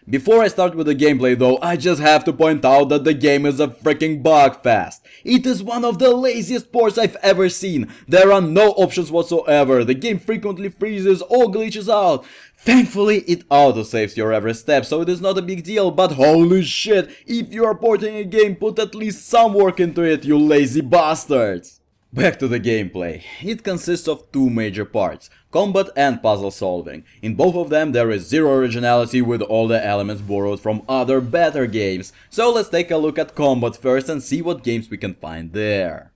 Before I start with the gameplay though, I just have to point out that the game is a freaking bugfest. It is one of the laziest ports I've ever seen. There are no options whatsoever, the game frequently freezes or glitches out. Thankfully it autosaves your every step, so it is not a big deal, but holy shit, if you are porting a game, put at least some work into it, you lazy bastards! Back to the gameplay. It consists of two major parts, combat and puzzle solving. In both of them there is zero originality, with all the elements borrowed from other better games. So let's take a look at combat first and see what games we can find there.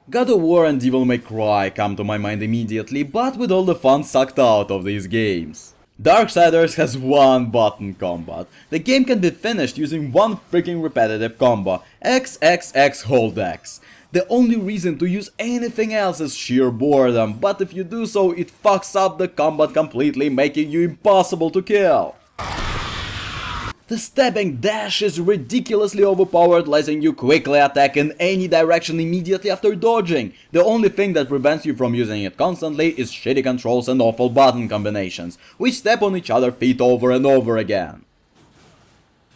God of War and Devil May Cry come to my mind immediately, but with all the fun sucked out of these games. Darksiders has one button combat. The game can be finished using one freaking repetitive combo, XXX hold X. The only reason to use anything else is sheer boredom, but if you do so, it fucks up the combat completely, making you impossible to kill. The stabbing dash is ridiculously overpowered, letting you quickly attack in any direction immediately after dodging. The only thing that prevents you from using it constantly is shitty controls and awful button combinations, which step on each other's feet over and over again.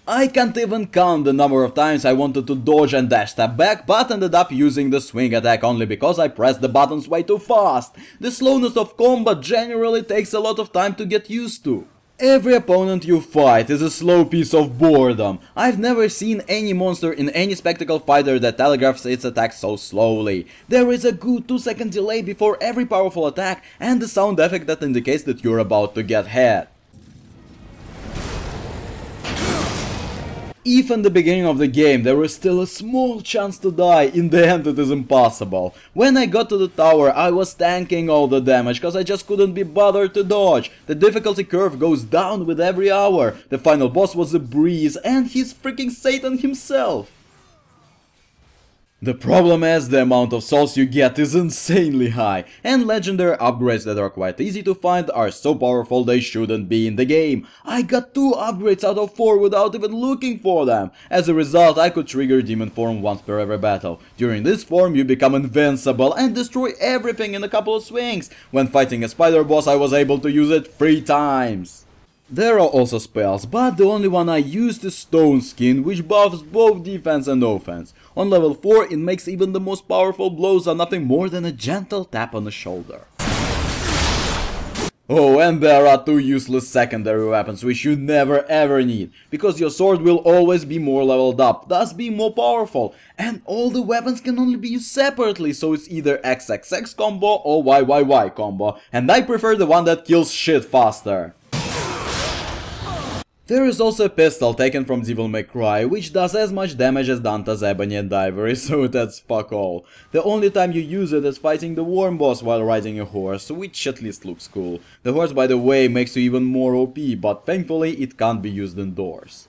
I can't even count the number of times I wanted to dodge and dash step back, but ended up using the swing attack only because I pressed the buttons way too fast. The slowness of combat generally takes a lot of time to get used to. Every opponent you fight is a slow piece of boredom. I've never seen any monster in any spectacle fighter that telegraphs its attack so slowly. There is a good 2-second delay before every powerful attack and the sound effect that indicates that you're about to get hit. If in the beginning of the game there is still a small chance to die, in the end it is impossible. When I got to the tower I was tanking all the damage cause I just couldn't be bothered to dodge. The difficulty curve goes down with every hour. The final boss was a breeze and he's freaking Satan himself. The problem is the amount of souls you get is insanely high, and legendary upgrades that are quite easy to find are so powerful they shouldn't be in the game. I got 2 upgrades out of 4 without even looking for them. As a result, I could trigger demon form once per every battle. During this form you become invincible and destroy everything in a couple of swings. When fighting a spider boss I was able to use it 3 times. There are also spells, but the only one I used is Stone Skin, which buffs both defense and offense. On level 4 it makes even the most powerful blows are nothing more than a gentle tap on the shoulder. Oh, and there are 2 useless secondary weapons which you never ever need, because your sword will always be more leveled up, thus being more powerful, and all the weapons can only be used separately, so it's either XXX combo or YYY combo, and I prefer the one that kills shit faster. There is also a pistol taken from Devil May Cry, which does as much damage as Dante's Ebony and Ivory, so that's fuck all. The only time you use it is fighting the worm boss while riding a horse, which at least looks cool. The horse, by the way, makes you even more OP, but thankfully it can't be used indoors.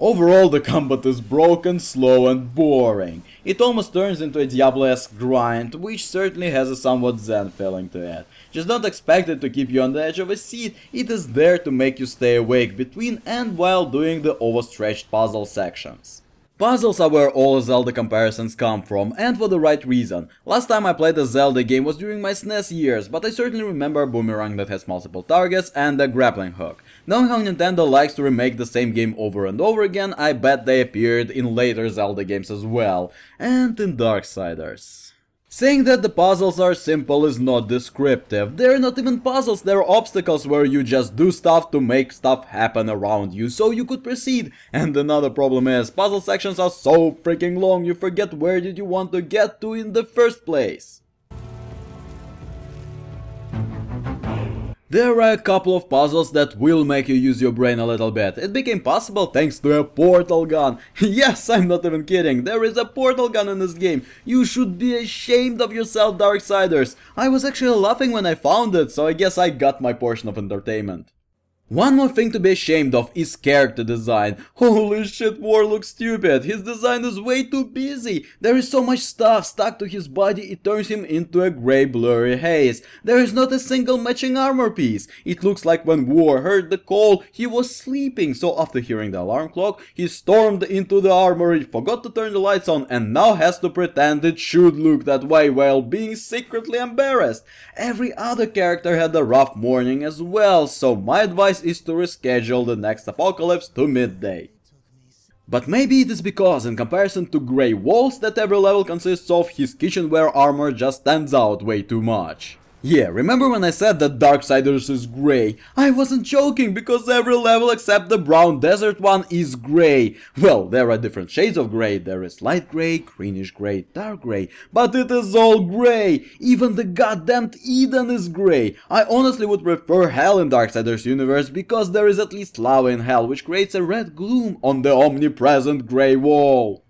Overall, the combat is broken, slow and boring. It almost turns into a Diablo-esque grind, which certainly has a somewhat zen feeling to it. Just don't expect it to keep you on the edge of a seat, it is there to make you stay awake between and while doing the overstretched puzzle sections. Puzzles are where all Zelda comparisons come from, and for the right reason. Last time I played a Zelda game was during my SNES years, but I certainly remember a boomerang that has multiple targets and a grappling hook. Knowing how Nintendo likes to remake the same game over and over again, I bet they appeared in later Zelda games as well, and in Darksiders. Saying that the puzzles are simple is not descriptive. They're not even puzzles, they're obstacles where you just do stuff to make stuff happen around you so you could proceed. And another problem is, puzzle sections are so freaking long you forget where did you want to get to in the first place. There are a couple of puzzles that will make you use your brain a little bit. It became possible thanks to a portal gun. Yes, I'm not even kidding, there is a portal gun in this game. You should be ashamed of yourself, Darksiders. I was actually laughing when I found it, so I guess I got my portion of entertainment. One more thing to be ashamed of is character design. Holy shit, War looks stupid. His design is way too busy. There is so much stuff stuck to his body it turns him into a grey blurry haze. There is not a single matching armor piece. It looks like when War heard the call, he was sleeping, so after hearing the alarm clock, he stormed into the armory, forgot to turn the lights on and now has to pretend it should look that way while being secretly embarrassed. Every other character had a rough morning as well, so my advice advice is to reschedule the next apocalypse to midday. But maybe it is because, in comparison to Grey Walls that every level consists of, his kitchenware armor just stands out way too much. Yeah, remember when I said that Darksiders is grey? I wasn't joking, because every level except the brown desert one is grey. Well, there are different shades of grey. There is light grey, greenish grey, dark grey, but it is all grey. Even the goddamned Eden is grey. I honestly would prefer Hell in Darksiders universe, because there is at least lava in Hell, which creates a red gloom on the omnipresent grey wall.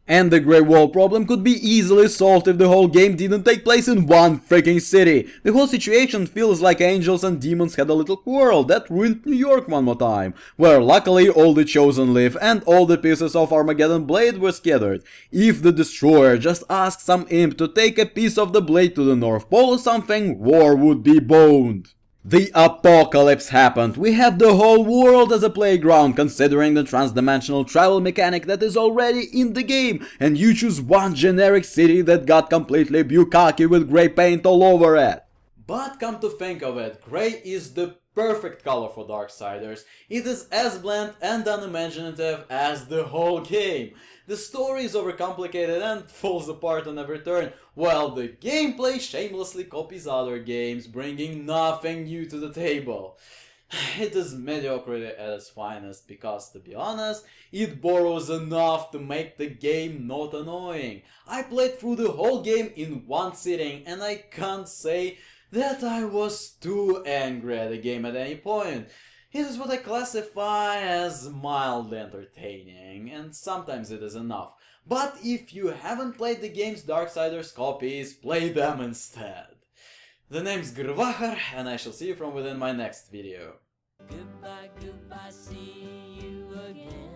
And the grey wall problem could be easily solved if the whole game didn't take place in one freaking city. The whole situation feels like angels and demons had a little quarrel that ruined New York one more time, where luckily all the chosen live and all the pieces of Armageddon blade were scattered. If the destroyer just asked some imp to take a piece of the blade to the North Pole or something, war would be boned. The apocalypse happened. We have the whole world as a playground, considering the transdimensional travel mechanic that is already in the game, and you choose one generic city that got completely bukkake with grey paint all over it. But come to think of it, grey is the perfect color for Darksiders. It is as bland and unimaginative as the whole game. The story is overcomplicated and falls apart on every turn, while the gameplay shamelessly copies other games, bringing nothing new to the table. It is mediocrity at its finest, because, to be honest, it borrows enough to make the game not annoying. I played through the whole game in one sitting, and I can't say that I was too angry at the game at any point. It is what I classify as mildly entertaining, and sometimes it is enough. But if you haven't played the game's Darksiders copies, play them instead. The name's GrrrVahrrr, and I shall see you from within my next video. Goodbye, goodbye, see you again.